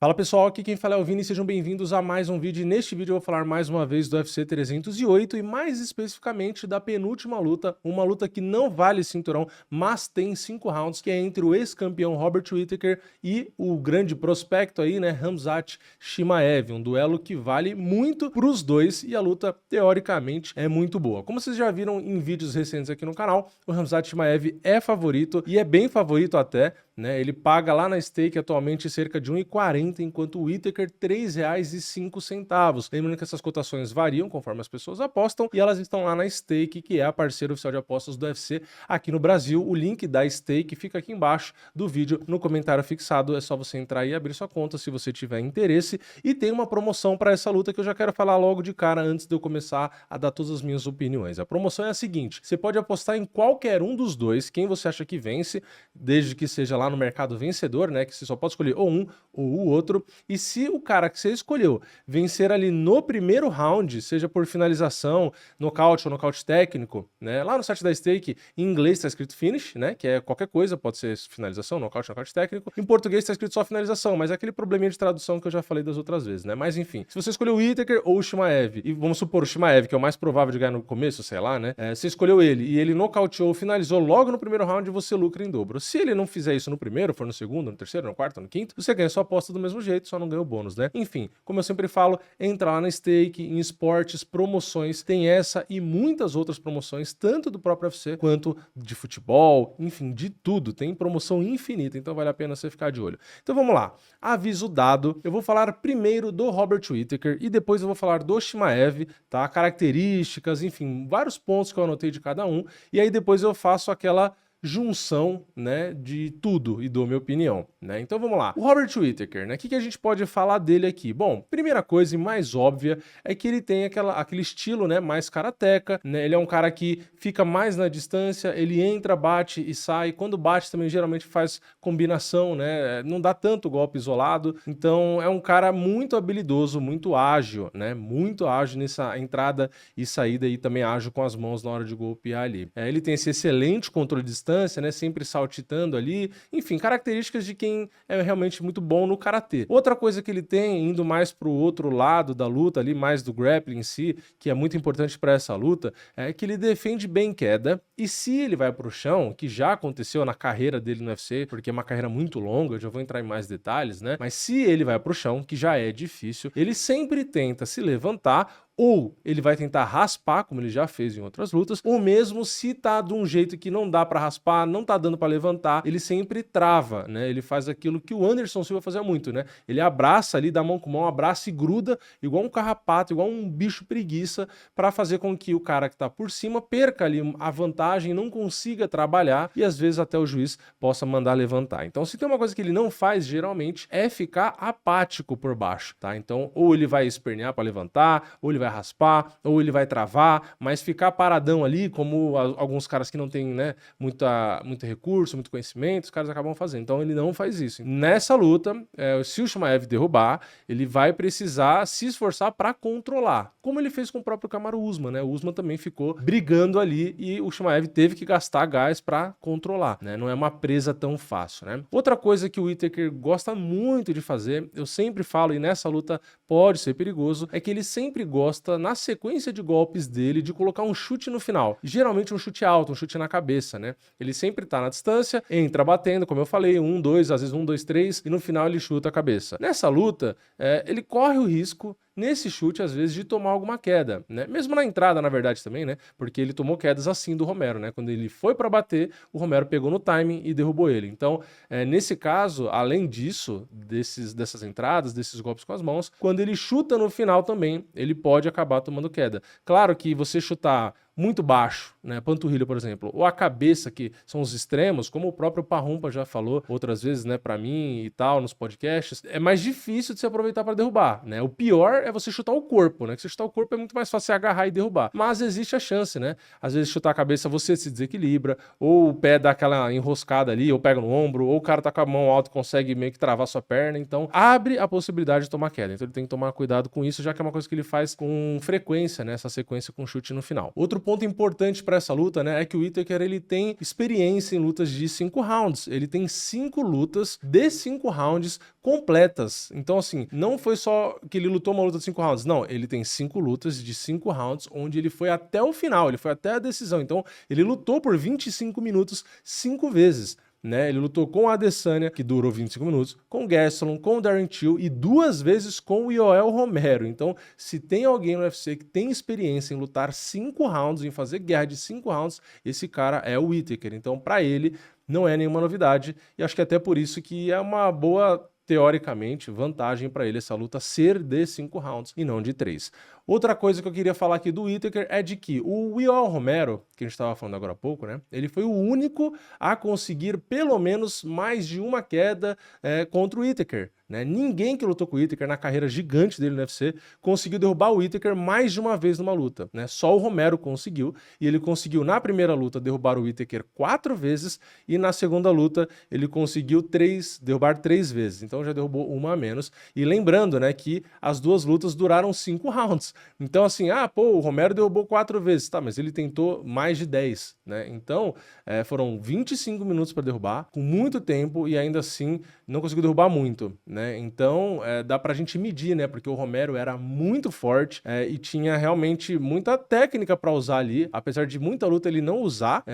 Fala pessoal, aqui quem fala é o Vini, sejam bem-vindos a mais um vídeo. E neste vídeo eu vou falar mais uma vez do UFC 308 e mais especificamente da penúltima luta, uma luta que não vale cinturão, mas tem 5 rounds, que é entre o ex-campeão Robert Whittaker e o grande prospecto aí, né, Khamzat Chimaev, um duelo que vale muito para os dois e a luta, teoricamente, é muito boa. Como vocês já viram em vídeos recentes aqui no canal, o Khamzat Chimaev é favorito e é bem favorito até, né? Ele paga lá na stake atualmente cerca de 1,40, enquanto o Whittaker R$ 3,05. Lembrando que essas cotações variam conforme as pessoas apostam e elas estão lá na stake, que é a parceira oficial de apostas do UFC aqui no Brasil. O link da stake fica aqui embaixo do vídeo no comentário fixado. É só você entrar e abrir sua conta se você tiver interesse. E tem uma promoção para essa luta que eu já quero falar logo de cara antes de eu começar a dar todas as minhas opiniões. A promoção é a seguinte: você pode apostar em qualquer um dos dois, quem você acha que vence, desde que seja lá no mercado vencedor, né, que você só pode escolher ou um ou o outro, e se o cara que você escolheu vencer ali no primeiro round, seja por finalização, nocaute ou nocaute técnico, né, lá no site da stake, em inglês está escrito finish, né, que é qualquer coisa, pode ser finalização, nocaute, nocaute técnico, em português está escrito só finalização, mas é aquele probleminha de tradução que eu já falei das outras vezes, né, mas enfim, se você escolheu o Whittaker ou o Chimaev, e vamos supor o Chimaev, que é o mais provável de ganhar no começo, sei lá, né, você escolheu ele e ele nocauteou, finalizou logo no primeiro round, você lucra em dobro. Se ele não fizer isso no primeiro, for no segundo, no terceiro, no quarto, no quinto, você ganha sua aposta do mesmo jeito, só não ganha o bônus, né? Enfim, como eu sempre falo, entra lá na stake, em esportes, promoções, tem essa e muitas outras promoções, tanto do próprio UFC quanto de futebol, enfim, de tudo. Tem promoção infinita, então vale a pena você ficar de olho. Então vamos lá. Aviso dado, eu vou falar primeiro do Robert Whittaker e depois eu vou falar do Chimaev, tá? Características, enfim, vários pontos que eu anotei de cada um, e aí depois eu faço aquela junção, né, de tudo e dou minha opinião, né? Então vamos lá. O Robert Whittaker, né? O que a gente pode falar dele aqui? Bom, primeira coisa e mais óbvia é que ele tem aquele estilo, né, mais karateca, né? Ele é um cara que fica mais na distância, ele entra, bate e sai. Quando bate também geralmente faz combinação, né? Não dá tanto golpe isolado. Então é um cara muito habilidoso, muito ágil, né? Muito ágil nessa entrada e saída e também ágil com as mãos na hora de golpear ali. Ele tem esse excelente controle de distância, né, sempre saltitando ali, enfim, características de quem é realmente muito bom no karatê. Outra coisa que ele tem, indo mais pro outro lado da luta ali, mais do grappling em si, que é muito importante para essa luta, é que ele defende bem queda, e se ele vai pro chão, que já aconteceu na carreira dele no UFC, porque é uma carreira muito longa, eu já vou entrar em mais detalhes, né, mas se ele vai pro chão, que já é difícil, ele sempre tenta se levantar, ou ele vai tentar raspar, como ele já fez em outras lutas, ou mesmo se tá de um jeito que não dá pra raspar, não tá dando pra levantar, ele sempre trava, né? Ele faz aquilo que o Anderson Silva fazia muito, né? Ele abraça ali, dá mão com mão, abraça e gruda, igual um carrapato, igual um bicho preguiça, pra fazer com que o cara que tá por cima perca ali a vantagem, não consiga trabalhar e às vezes até o juiz possa mandar levantar. Então, se tem uma coisa que ele não faz, geralmente, é ficar apático por baixo, tá? Então, ou ele vai espernear pra levantar, ou ele vai raspar, ou ele vai travar, mas ficar paradão ali, como alguns caras que não têm, né, muito recurso, muito conhecimento, os caras acabam fazendo. Então ele não faz isso. Nessa luta, se o Chimaev derrubar, ele vai precisar se esforçar para controlar, como ele fez com o próprio Kamaru Usman, né? O Usman também ficou brigando ali e o Chimaev teve que gastar gás para controlar, né? Não é uma presa tão fácil, né? Outra coisa que o Whittaker gosta muito de fazer, eu sempre falo, e nessa luta pode ser perigoso, é que ele sempre gosta, na sequência de golpes dele, de colocar um chute no final. Geralmente um chute alto, um chute na cabeça, né? Ele sempre tá na distância, entra batendo, como eu falei, 1, 2, às vezes 1, 2, 3, e no final ele chuta a cabeça. Nessa luta, ele corre o risco, nesse chute, às vezes, de tomar alguma queda, né? Mesmo na entrada, na verdade, também, né? Porque ele tomou quedas assim do Romero, né? Quando ele foi para bater, o Romero pegou no timing e derrubou ele. Então, nesse caso, além disso, dessas entradas, desses golpes com as mãos, quando ele chuta no final também, ele pode acabar tomando queda. Claro que você chutar muito baixo, né, panturrilha, por exemplo, ou a cabeça, que são os extremos, como o próprio Parrumpa já falou outras vezes, né, para mim e tal, nos podcasts, é mais difícil de se aproveitar para derrubar, né? O pior é você chutar o corpo, né? Que você chutar o corpo é muito mais fácil você agarrar e derrubar, mas existe a chance, né? Às vezes chutar a cabeça você se desequilibra, ou o pé dá aquela enroscada ali, ou pega no ombro, ou o cara tá com a mão alta e consegue meio que travar sua perna, então abre a possibilidade de tomar queda. Então ele tem que tomar cuidado com isso, já que é uma coisa que ele faz com frequência, né? Essa sequência com chute no final. Outro ponto importante para essa luta, né, é que o Whittaker ele tem experiência em lutas de 5 rounds. Ele tem 5 lutas de 5 rounds completas. Então, assim, não foi só que ele lutou uma luta de 5 rounds. Não, ele tem 5 lutas de 5 rounds, onde ele foi até o final, ele foi até a decisão. Então, ele lutou por 25 minutos 5 vezes. Né? Ele lutou com a Adesanya, que durou 25 minutos, com o Gastelum, com o Darren Till e 2 vezes com o Yoel Romero. Então, se tem alguém no UFC que tem experiência em lutar 5 rounds, em fazer guerra de 5 rounds, esse cara é o Whittaker. Então, para ele, não é nenhuma novidade. E acho que até por isso que é uma boa, teoricamente, vantagem para ele essa luta ser de 5 rounds e não de 3. Outra coisa que eu queria falar aqui do Whittaker é de que o Yoel Romero, que a gente estava falando agora há pouco, né? Ele foi o único a conseguir pelo menos mais de uma queda contra o Whittaker. Né? Ninguém que lutou com o Whittaker na carreira gigante dele no UFC conseguiu derrubar o Whittaker mais de uma vez numa luta. Né? Só o Romero conseguiu, e ele conseguiu na primeira luta derrubar o Whittaker 4 vezes, e na segunda luta ele conseguiu derrubar 3 vezes. Então já derrubou uma a menos. E lembrando, né, que as duas lutas duraram 5 rounds. Então, assim, o Romero derrubou 4 vezes, tá, mas ele tentou mais de 10, né? Então, foram 25 minutos para derrubar, com muito tempo, e ainda assim não conseguiu derrubar muito, né? Então, dá pra gente medir, né? Porque o Romero era muito forte e tinha realmente muita técnica para usar ali, apesar de muita luta ele não usar,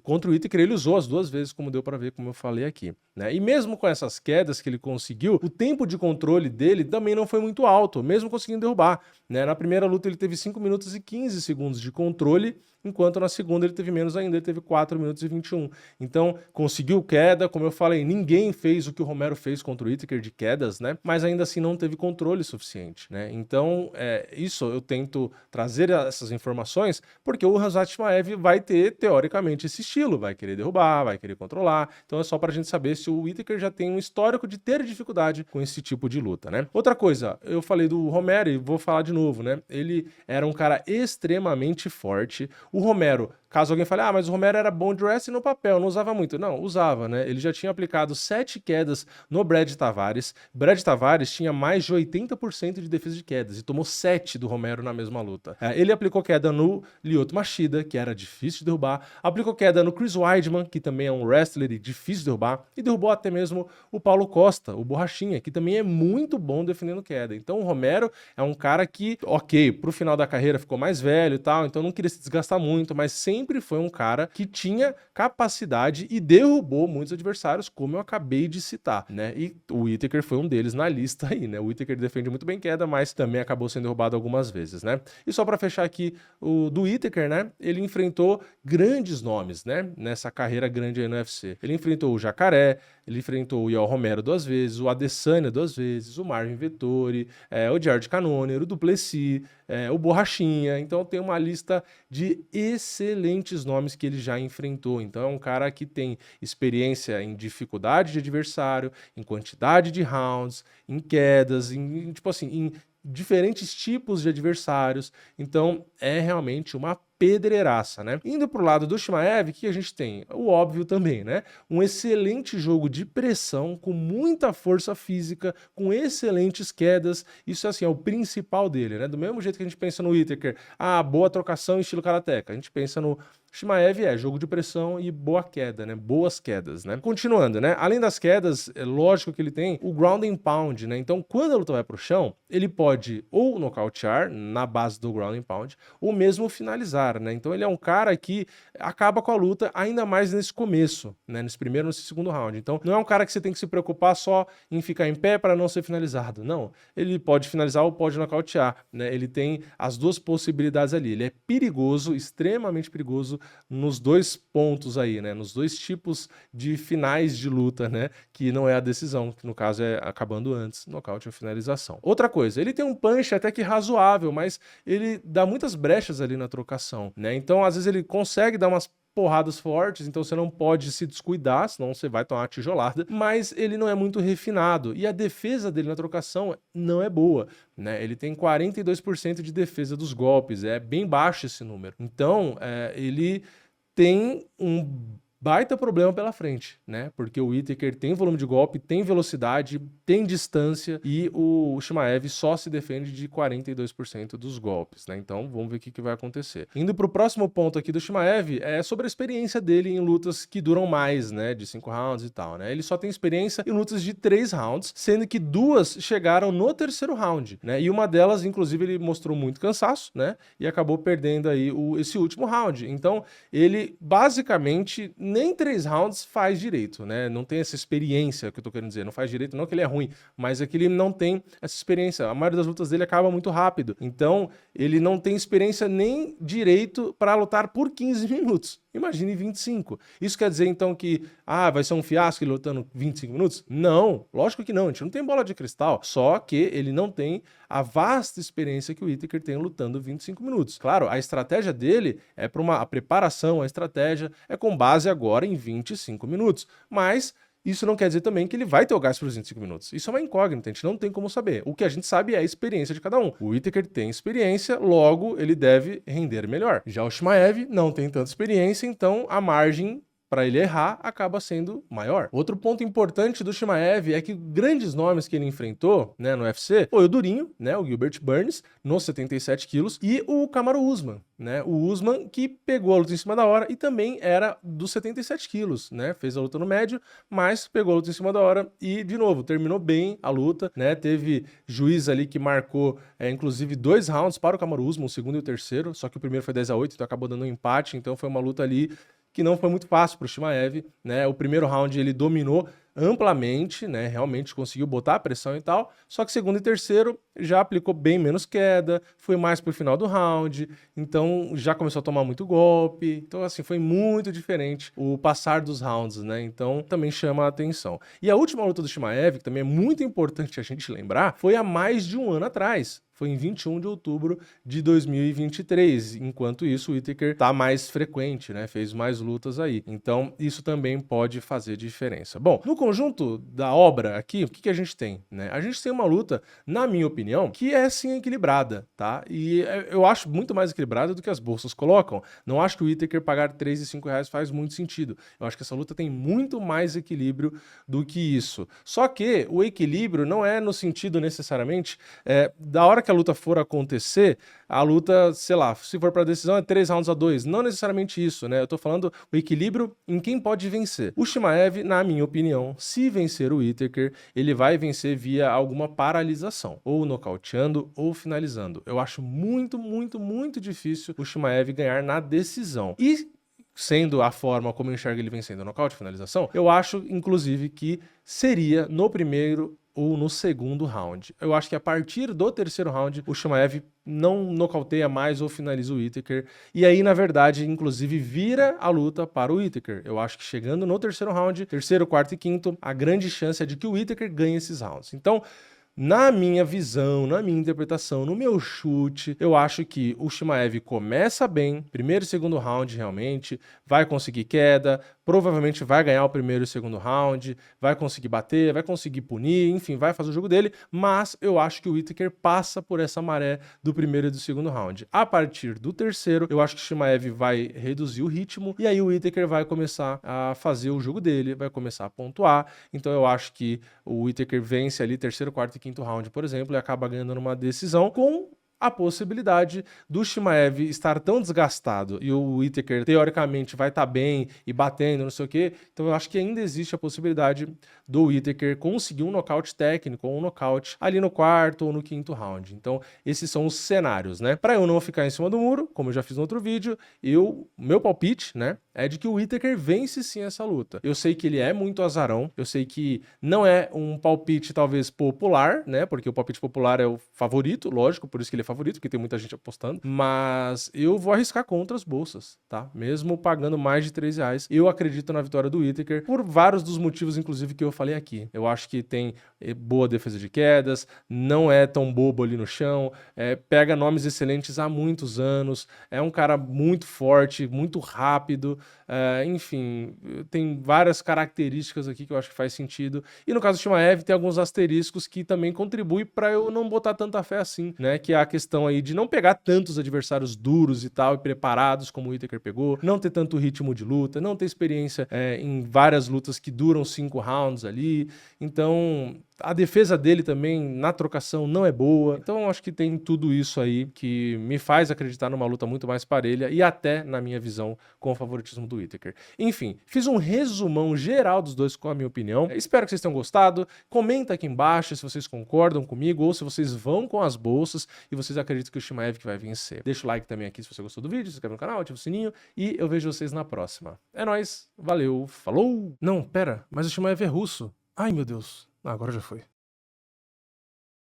contra o Whittaker ele usou as 2 vezes, como deu para ver, como eu falei aqui, né? E mesmo com essas quedas que ele conseguiu, o tempo de controle dele também não foi muito alto, mesmo conseguindo derrubar, né? Na primeira luta ele teve 5 minutos e 15 segundos de controle, enquanto na segunda ele teve menos ainda, ele teve 4 minutos e 21. Então, conseguiu queda, como eu falei, ninguém fez o que o Romero fez contra o Whittaker de quedas, né? Mas ainda assim não teve controle suficiente, né? Então, isso eu tento trazer essas informações, porque o Khamzat Chimaev vai ter, teoricamente, esse estilo, vai querer derrubar, vai querer controlar. Então é só pra gente saber se o Whittaker já tem um histórico de ter dificuldade com esse tipo de luta, né? Outra coisa, eu falei do Romero e vou falar de novo, né? Ele era um cara extremamente forte. O Romero, caso alguém fale, mas o Romero era bom de wrestling no papel, não usava muito. Não, usava, né? Ele já tinha aplicado 7 quedas no Brad Tavares. Brad Tavares tinha mais de 80% de defesa de quedas e tomou 7 do Romero na mesma luta. Ele aplicou queda no Lyoto Machida, que era difícil de derrubar. Aplicou queda no Chris Weidman, que também é um wrestler e difícil de derrubar. E derrubou até mesmo o Paulo Costa, o Borrachinha, que também é muito bom defendendo queda. Então o Romero é um cara que, ok, pro final da carreira ficou mais velho e tal, então não queria se desgastar muito, mas sempre foi um cara que tinha capacidade e derrubou muitos adversários, como eu acabei de citar, né? E o Whittaker foi um deles na lista aí, né? O Whittaker defende muito bem queda, mas também acabou sendo derrubado algumas vezes, né? E só para fechar aqui o do Whittaker, né? Ele enfrentou grandes nomes, né? Nessa carreira grande aí no UFC. Ele enfrentou o Jacaré, ele enfrentou o Yoel Romero 2 vezes, o Adesanya 2 vezes, o Marvin Vettori, o Jared Cannonier, o Duplessis, o Borrachinha. Então tem uma lista de excelentes nomes que ele já enfrentou. Então é um cara que tem experiência em dificuldade de adversário, em quantidade de rounds, em quedas, em diferentes tipos de adversários. Então é realmente uma pedreiraça, né? Indo pro lado do Chimaev, que a gente tem o óbvio também, né? Um excelente jogo de pressão, com muita força física, com excelentes quedas. Isso, assim, é o principal dele, né? Do mesmo jeito que a gente pensa no Whittaker, boa trocação estilo karateka. A gente pensa no Chimaev jogo de pressão e boa queda, né? Boas quedas, né? Continuando, né? Além das quedas, é lógico que ele tem o ground and pound, né? Então, quando a luta vai pro chão, ele pode ou nocautear na base do ground and pound, ou mesmo finalizar, né? Então, ele é um cara que acaba com a luta ainda mais nesse começo, né? Nesse primeiro, nesse segundo round. Então, não é um cara que você tem que se preocupar só em ficar em pé para não ser finalizado. Não. Ele pode finalizar ou pode nocautear, né? Ele tem as duas possibilidades ali. Ele é perigoso, extremamente perigoso nos 2 pontos aí, né? Nos 2 tipos de finais de luta, né? Que não é a decisão, que no caso é acabando antes, nocaute ou finalização. Outra coisa, ele tem um punch até que razoável, mas ele dá muitas brechas ali na trocação, né? Então, às vezes ele consegue dar umas porradas fortes, então você não pode se descuidar, senão você vai tomar uma tijolada, mas ele não é muito refinado, e a defesa dele na trocação não é boa, né? Ele tem 42% de defesa dos golpes, é bem baixo esse número. Então, ele tem um baita problema pela frente, né? Porque o Whittaker tem volume de golpe, tem velocidade, tem distância e o Chimaev só se defende de 42% dos golpes, né? Então vamos ver o que vai acontecer. Indo pro próximo ponto aqui do Chimaev, é sobre a experiência dele em lutas que duram mais, né? De 5 rounds e tal, né? Ele só tem experiência em lutas de 3 rounds, sendo que 2 chegaram no terceiro round, né? E uma delas, inclusive, ele mostrou muito cansaço, né? E acabou perdendo aí esse último round. Então, ele basicamente nem 3 rounds faz direito, né? Não tem essa experiência que eu tô querendo dizer. Não faz direito, não que ele é ruim, mas é que ele não tem essa experiência. A maioria das lutas dele acaba muito rápido. Então, ele não tem experiência nem direito para lutar por 15 minutos. Imagine 25. Isso quer dizer, então, que vai ser um fiasco ele lutando 25 minutos? Não, lógico que não. A gente não tem bola de cristal. Só que ele não tem a vasta experiência que o Whittaker tem lutando 25 minutos. Claro, a estratégia dele é para a preparação, a estratégia é com base agora em 25 minutos. Mas isso não quer dizer também que ele vai ter o gás para os 25 minutos. Isso é uma incógnita, a gente não tem como saber. O que a gente sabe é a experiência de cada um. O Whittaker tem experiência, logo ele deve render melhor. Já o Chimaev não tem tanta experiência, então a margem para ele errar acaba sendo maior. Outro ponto importante do Chimaev é que grandes nomes que ele enfrentou, né, no UFC foi o Durinho, né, o Gilbert Burns, nos 77 quilos, e o Kamaru Usman, né, o Usman que pegou a luta em cima da hora e também era dos 77 quilos, né, fez a luta no médio, mas pegou a luta em cima da hora e, de novo, terminou bem a luta, né, teve juiz ali que marcou, inclusive, 2 rounds para o Kamaru Usman, o segundo e o terceiro, só que o primeiro foi 10-8, então acabou dando um empate, então foi uma luta ali que não foi muito fácil para o Chimaev, né? O primeiro round ele dominou amplamente, né? Realmente conseguiu botar a pressão e tal, só que segundo e terceiro já aplicou bem menos queda, foi mais pro final do round, então já começou a tomar muito golpe, então assim, foi muito diferente o passar dos rounds, né? Então também chama a atenção. E a última luta do Chimaev, que também é muito importante a gente lembrar, foi há mais de um ano atrás. Foi em 21 de outubro de 2023. Enquanto isso, o Whittaker tá mais frequente, né? Fez mais lutas aí. Então, isso também pode fazer diferença. Bom, no conjunto da obra aqui, o que a gente tem, né? A gente tem uma luta, na minha opinião, que é sim equilibrada, tá? E eu acho muito mais equilibrada do que as bolsas colocam. Não acho que o Whittaker pagar 3 e 5 reais faz muito sentido. Eu acho que essa luta tem muito mais equilíbrio do que isso. Só que o equilíbrio não é no sentido necessariamente da hora que a luta for acontecer, a luta, sei lá, se for para decisão é 3-2. Não necessariamente isso, né? Eu tô falando o equilíbrio em quem pode vencer. O Chimaev, na minha opinião, se vencer o Whittaker, ele vai vencer via alguma paralisação, ou nocauteando ou finalizando. Eu acho muito, muito, muito difícil o Chimaev ganhar na decisão. E sendo a forma como eu enxergo ele vencendo nocaute, finalização, eu acho, inclusive, que seria no primeiro ou no segundo round. Eu acho que a partir do terceiro round, o Chimaev não nocauteia mais ou finaliza o Whittaker. E aí, na verdade, inclusive, vira a luta para o Whittaker. Eu acho que chegando no terceiro round, terceiro, quarto e quinto, a grande chance é de que o Whittaker ganhe esses rounds. Então, na minha visão, na minha interpretação, no meu chute, eu acho que o Chimaev começa bem, primeiro e segundo round realmente, vai conseguir queda, provavelmente vai ganhar o primeiro e segundo round, vai conseguir bater, vai conseguir punir, enfim, vai fazer o jogo dele, mas eu acho que o Whittaker passa por essa maré do primeiro e do segundo round. A partir do terceiro, eu acho que o Chimaev vai reduzir o ritmo e aí o Whittaker vai começar a fazer o jogo dele, vai começar a pontuar, então eu acho que o Whittaker vence ali terceiro, quarto e quinto round, por exemplo, e acaba ganhando numa decisão com a possibilidade do Chimaev estar tão desgastado e o Whittaker, teoricamente, vai estar bem e batendo, não sei o quê. Então eu acho que ainda existe a possibilidade do Whittaker conseguir um nocaute técnico ou um nocaute ali no quarto ou no quinto round. Então esses são os cenários, né? Para eu não ficar em cima do muro, como eu já fiz no outro vídeo, meu palpite, né, é de que o Whittaker vence sim essa luta. Eu sei que ele é muito azarão, eu sei que não é um palpite talvez popular, né, porque o palpite popular é o favorito, lógico, por isso que ele é favorito, porque tem muita gente apostando, mas eu vou arriscar contra as bolsas, tá? Mesmo pagando mais de 3 reais, eu acredito na vitória do Whittaker por vários dos motivos, inclusive, que eu falei aqui. Eu acho que tem boa defesa de quedas, não é tão bobo ali no chão, pega nomes excelentes há muitos anos, é um cara muito forte, muito rápido, enfim, tem várias características aqui que eu acho que faz sentido. E no caso do Chimaev, tem alguns asteriscos que também contribuem para eu não botar tanta fé assim, né? Que é a questão questão aí de não pegar tantos adversários duros e tal, e preparados como o Whittaker pegou, não ter tanto ritmo de luta, não ter experiência em várias lutas que duram 5 rounds ali. Então, a defesa dele também na trocação não é boa. Então, acho que tem tudo isso aí que me faz acreditar numa luta muito mais parelha e até, na minha visão, com o favoritismo do Whittaker. Enfim, fiz um resumão geral dos dois com a minha opinião. Espero que vocês tenham gostado. Comenta aqui embaixo se vocês concordam comigo ou se vocês vão com as bolsas e vocês acreditam que o Chimaev que vai vencer. Deixa o like também aqui se você gostou do vídeo, se inscreve no canal, ativa o sininho e eu vejo vocês na próxima. É nóis, valeu, falou! Não, pera, mas o Chimaev é russo. Ai, meu Deus. Agora já foi.